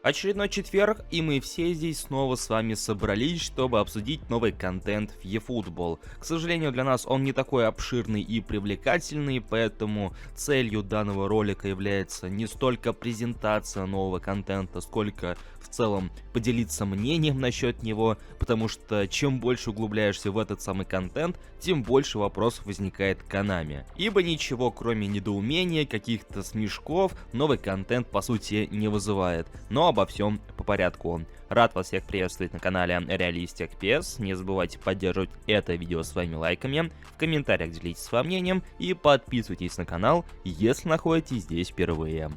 Очередной четверг, и мы все здесь снова с вами собрались, чтобы обсудить новый контент в eFootball. К сожалению, для нас он не такой обширный и привлекательный, поэтому целью данного ролика является не столько презентация нового контента, сколько в целом поделиться мнением насчет него, потому что чем больше углубляешься в этот самый контент, тем больше вопросов возникает к Konami. Ибо ничего, кроме недоумения, каких-то смешков, новый контент по сути не вызывает. Но обо всем по порядку. Рад вас всех приветствовать на канале Realistic PS. Не забывайте поддерживать это видео своими лайками, в комментариях делитесь своим мнением и подписывайтесь на канал, если находитесь здесь впервые.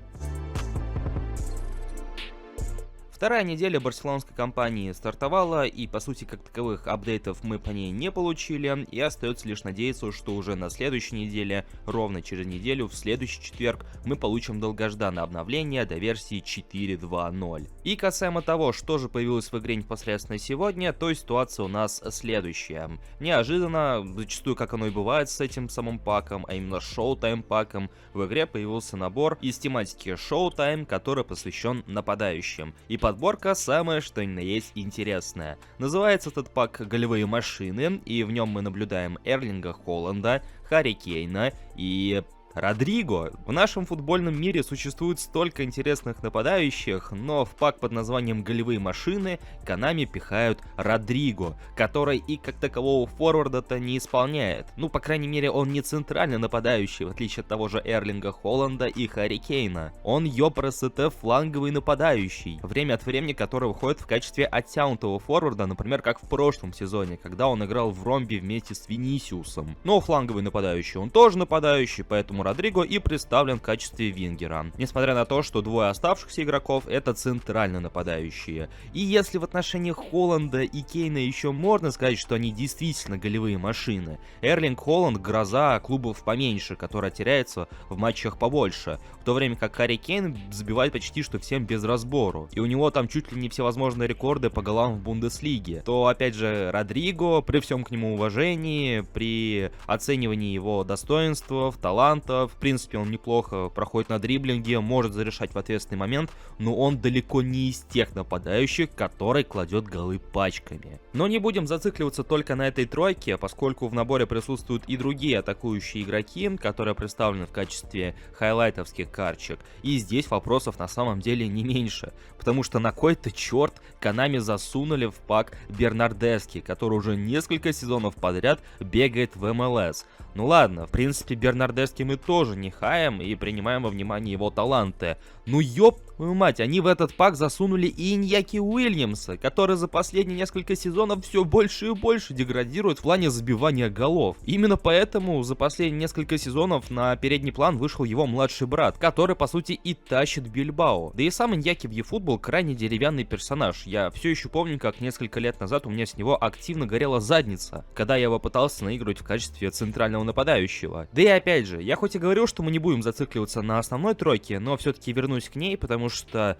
Вторая неделя барселонской компании стартовала, и по сути как таковых апдейтов мы по ней не получили, и остается лишь надеяться, что уже на следующей неделе, ровно через неделю, в следующий четверг, мы получим долгожданное обновление до версии 4.2.0. И касаемо того, что же появилось в игре непосредственно сегодня, то ситуация у нас следующая. Неожиданно, зачастую как оно и бывает с этим самым паком, а именно Showtime паком, в игре появился набор из тематики Showtime, который посвящен нападающим. И подборка самая что ни на есть интересная. Называется этот пак «Голевые машины», и в нем мы наблюдаем Эрлинга Холланда, Харри Кейна и Родриго. В нашем футбольном мире существует столько интересных нападающих, но в пак под названием «Голевые машины» Konami пихают Родриго, который и как такового форварда-то не исполняет. Ну, по крайней мере, он не центральный нападающий, в отличие от того же Эрлинга Холланда и Харри Кейна. Он ёпросоте фланговый нападающий, время от времени который выходит в качестве оттянутого форварда, например, как в прошлом сезоне, когда он играл в ромбе вместе с Винисиусом. Но фланговый нападающий он тоже нападающий, поэтому Родриго и представлен в качестве вингера. Несмотря на то, что двое оставшихся игроков это центрально нападающие. И если в отношении Холланда и Кейна еще можно сказать, что они действительно голевые машины, Эрлинг Холланд гроза клубов поменьше, которая теряется в матчах побольше, в то время как Харри Кейн забивает почти что всем без разбору. И у него там чуть ли не всевозможные рекорды по голам в Бундеслиге. То опять же Родриго, при всем к нему уважении, при оценивании его достоинств, талантов, в принципе, он неплохо проходит на дриблинге, может зарешать в ответственный момент, но он далеко не из тех нападающих, который кладет голы пачками. Но не будем зацикливаться только на этой тройке, поскольку в наборе присутствуют и другие атакующие игроки, которые представлены в качестве хайлайтовских карточек. И здесь вопросов на самом деле не меньше, потому что на кой-то черт Konami засунули в пак Бернардески, который уже несколько сезонов подряд бегает в МЛС. Ну ладно, в принципе, Бернардески мы тоже не хаем и принимаем во внимание его таланты. Ну ёб твою мать, они в этот пак засунули и Иньяки Уильямса, который за последние несколько сезонов все больше и больше деградирует в плане забивания голов. Именно поэтому за последние несколько сезонов на передний план вышел его младший брат, который по сути и тащит Бильбао. Да и сам Иньяки в eFootball крайне деревянный персонаж. Я все еще помню, как несколько лет назад у меня с него активно горела задница, когда я его пытался наигрывать в качестве центрального нападающего. Да и опять же, я хоть и говорил, что мы не будем зацикливаться на основной тройке, но все-таки вернусь к ней, потому что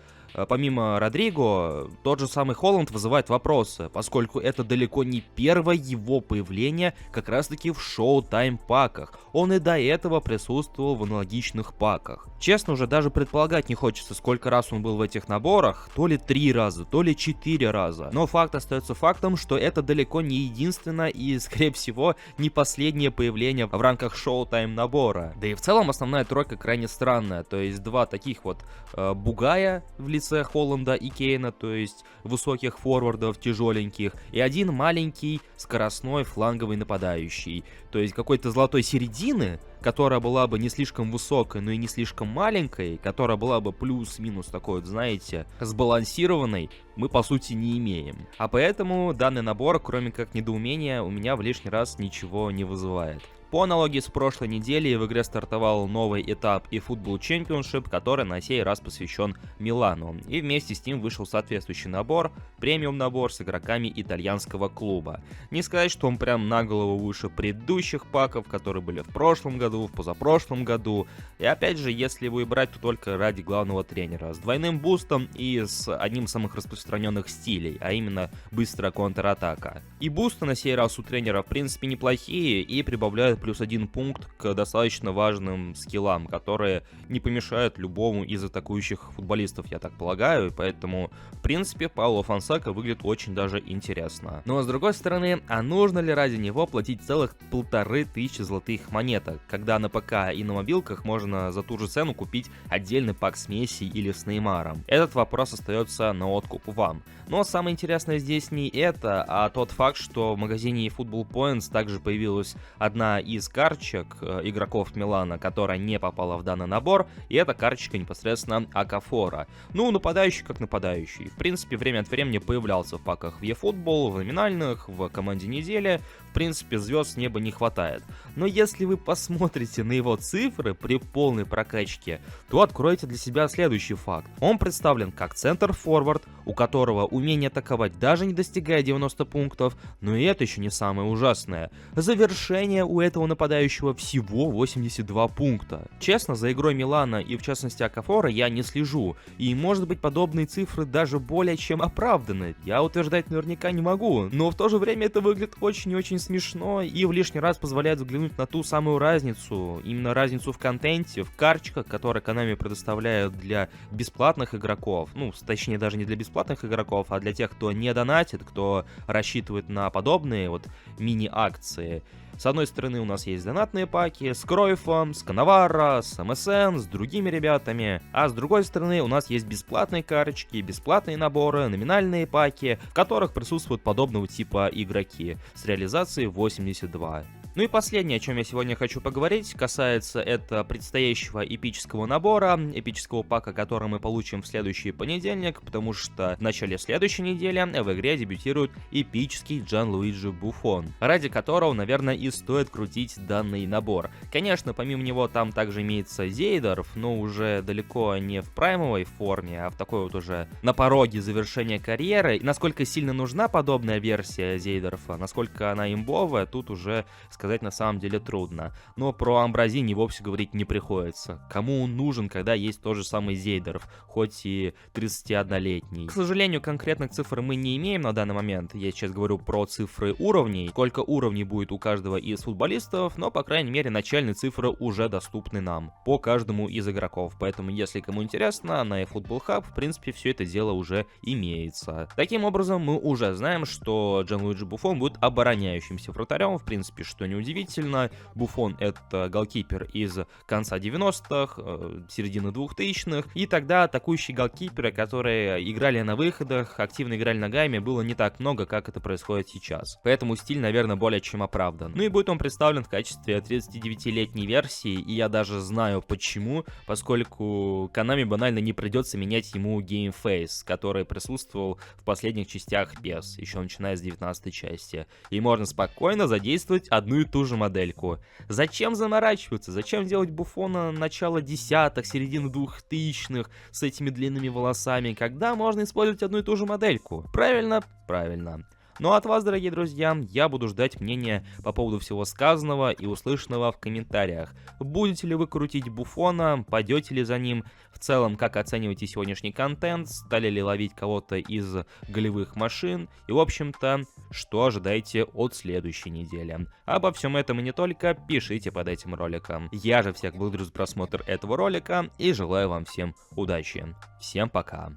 помимо Родриго, тот же самый Холланд вызывает вопросы, поскольку это далеко не первое его появление как раз таки в Showtime паках. Он и до этого присутствовал в аналогичных паках. Честно, уже даже предполагать не хочется, сколько раз он был в этих наборах, то ли 3 раза, то ли 4 раза. Но факт остается фактом, что это далеко не единственное и, скорее всего, не последнее появление в рамках Showtime набора. Да и в целом основная тройка крайне странная, то есть два таких вот бугая в лице Холланда и Кейна, то есть высоких форвардов, тяжеленьких, и один маленький скоростной фланговый нападающий, то есть какой-то золотой середины, которая была бы не слишком высокой, но и не слишком маленькой, которая была бы плюс-минус такой вот, знаете, сбалансированной, мы по сути не имеем. А поэтому данный набор, кроме как недоумения, у меня в лишний раз ничего не вызывает. По аналогии с прошлой неделей в игре стартовал новый этап eFootball Championship, который на сей раз посвящен Милану. И вместе с ним вышел соответствующий набор, премиум набор с игроками итальянского клуба. Не сказать, что он прям на голову выше предыдущих паков, которые были в прошлом году, году, в позапрошлом году. И опять же, если его и брать, то только ради главного тренера. С двойным бустом и с одним из самых распространенных стилей, а именно быстрая контратака. И бусты на сей раз у тренера в принципе неплохие и прибавляют +1 пункт к достаточно важным скиллам, которые не помешают любому из атакующих футболистов, я так полагаю, и поэтому в принципе Пауло Фонсека выглядит очень даже интересно. Но с другой стороны, а нужно ли ради него платить целых 1500 золотых монеток, когда на ПК и на мобилках можно за ту же цену купить отдельный пак с Месси или с Неймаром? Этот вопрос остается на откуп вам. Но самое интересное здесь не это, а тот факт, что в магазине Football Points также появилась одна из карточек игроков Милана, которая не попала в данный набор, и это карточка непосредственно Окафора. Ну, нападающий как нападающий. В принципе, время от времени появлялся в паках в eFootball, в номинальных, в команде недели. В принципе, звезд с неба не хватает. Но если вы посмотрите на его цифры при полной прокачке, то откроете для себя следующий факт. Он представлен как центр-форвард, у которого умение атаковать даже не достигает 90 пунктов, но и это еще не самое ужасное. Завершение у этого нападающего всего 82 пункта. Честно, за игрой Милана и в частности Окафора я не слежу, и может быть подобные цифры даже более чем оправданы. Я утверждать наверняка не могу, но в то же время это выглядит очень и очень смешно и в лишний раз позволяет взглянуть на ту самую разницу, именно разницу в контенте, в карточках, которые Konami предоставляют для бесплатных игроков, ну, точнее даже не для бесплатных игроков, а для тех, кто не донатит, кто рассчитывает на подобные вот мини-акции. С одной стороны у нас есть донатные паки с Кройфом, с Канаваро, с МСН, с другими ребятами, а с другой стороны у нас есть бесплатные карточки, бесплатные наборы, номинальные паки, в которых присутствуют подобного типа игроки с реализацией 82. Ну и последнее, о чем я сегодня хочу поговорить, касается это предстоящего эпического набора, эпического пака, который мы получим в следующий понедельник, потому что в начале следующей недели в игре дебютирует эпический Джанлуиджи Буффон, ради которого, наверное, и стоит крутить данный набор. Конечно, помимо него там также имеется Зейдорф, но уже далеко не в праймовой форме, а в такой вот уже на пороге завершения карьеры. И насколько сильно нужна подобная версия Зейдорфа, насколько она имбовая, тут уже сказать на самом деле трудно. Но про Амбразини вовсе говорить не приходится. Кому он нужен, когда есть тот же самый Зейдорф, хоть и 31-летний. К сожалению, конкретных цифр мы не имеем на данный момент. Я сейчас говорю про цифры уровней. Сколько уровней будет у каждого из футболистов, но, по крайней мере, начальные цифры уже доступны нам по каждому из игроков. Поэтому, если кому интересно, на eFootball Hub, в принципе, все это дело уже имеется. Таким образом, мы уже знаем, что Джанлуиджи Буффон будет обороняющимся вратарем, в принципе, что неудивительно. Буффон — это голкипер из конца 90-х, середины 2000-х, и тогда атакующие голкиперы, которые играли на выходах, активно играли ногами, было не так много, как это происходит сейчас. Поэтому стиль, наверное, более чем оправдан. Ну и будет он представлен в качестве 39-летней версии, и я даже знаю почему, поскольку Konami банально не придется менять ему геймфейс, который присутствовал в последних частях PES, еще начиная с 19 части. И можно спокойно задействовать одну и ту же модельку. Зачем заморачиваться? Зачем делать Буффона начала десятых, середины 2000-х с этими длинными волосами, когда можно использовать одну и ту же модельку? Правильно? Правильно. Ну а от вас, дорогие друзья, я буду ждать мнения по поводу всего сказанного и услышанного в комментариях. Будете ли вы крутить Буффона, пойдете ли за ним, в целом, как оцениваете сегодняшний контент, стали ли ловить кого-то из голевых машин, и, в общем-то, что ожидаете от следующей недели. Обо всем этом и не только пишите под этим роликом. Я же всех благодарю за просмотр этого ролика и желаю вам всем удачи. Всем пока.